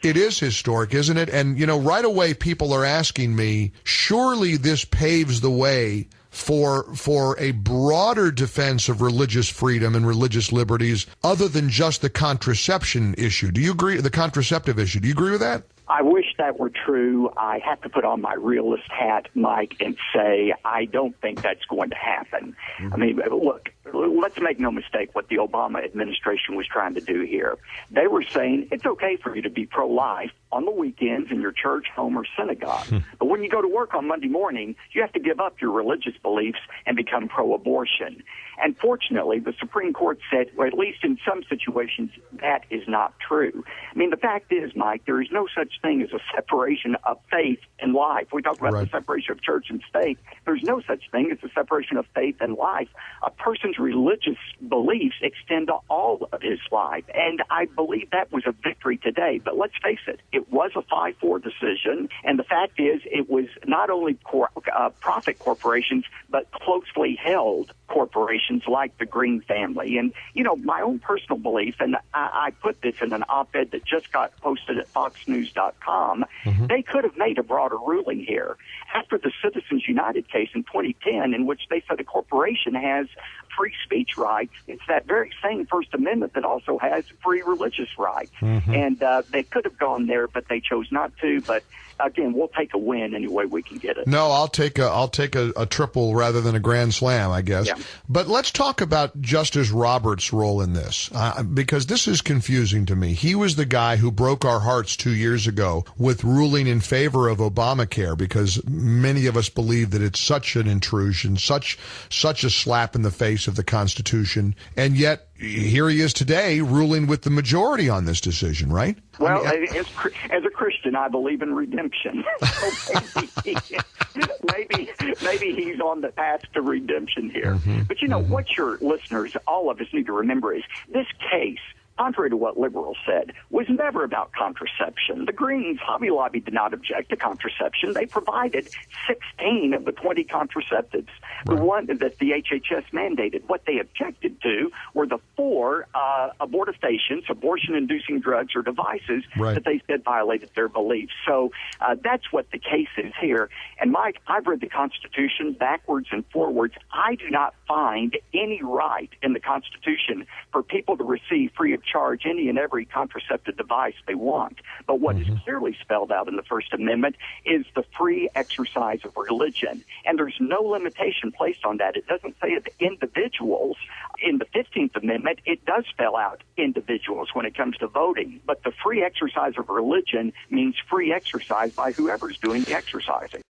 It is historic, isn't it? And, right away people are asking me, surely this paves the way for a broader defense of religious freedom and religious liberties other than just the contraception issue. Do you agree? The contraceptive issue. Do you agree with that? I wish that were true. I have to put on my realist hat, Mike, and say I don't think that's going to happen. Mm-hmm. I mean, look, let's make no mistake what the Obama administration was trying to do here. They were saying it's okay for you to be pro-life on the weekends in your church, home, or synagogue. But when you go to work on Monday morning, you have to give up your religious beliefs and become pro-abortion. And fortunately, the Supreme Court said, or at least in some situations, that is not true. I mean, the fact is, Mike, there is no such thing as a separation of faith and life. We talk about the separation of church and state. There's no such thing as a separation of faith and life. A person's religious beliefs extend to all of his life. And I believe that was a victory today. But let's face it, it was a 5-4 decision. And the fact is, it was not only profit corporations, but closely held corporations like the Green family. And, my own personal belief, and I put this in an op-ed that just got posted at foxnews.com, they could have made a broader ruling here. After the Citizens United case in 2010, in which they said a corporation has free speech rights, it's that very same First Amendment that also has free religious rights. And they could have gone there, but they chose not to. But again, we'll take a win any way we can get it. No, I'll take a triple rather than a grand slam, I guess. Yeah. But let's talk about Justice Roberts' role in this, because this is confusing to me. He was the guy who broke our hearts 2 years ago with ruling in favor of Obamacare, because many of us believe that it's such an intrusion, such a slap in the face of the Constitution, and yet here he is today ruling with the majority on this decision, right? Well, as a Christian, I believe in redemption. So maybe he's on the path to redemption here. But what your listeners, all of us, need to remember is this case, contrary to what liberals said, was never about contraception. The Greens, Hobby Lobby, did not object to contraception. They provided 16 of the 20 contraceptives, the one that the HHS mandated. What they objected to were the 4 abortifacients, abortion-inducing drugs or devices, that they said violated their beliefs. So that's what the case is here. And, Mike, I've read the Constitution backwards and forwards. I do not find any right in the Constitution for people to receive free of charge any and every contraceptive device they want. But what is clearly spelled out in the First Amendment is the free exercise of religion. And there's no limitation placed on that. It doesn't say it individuals. In the 15th Amendment, it does spell out individuals when it comes to voting. But the free exercise of religion means free exercise by whoever's doing the exercising.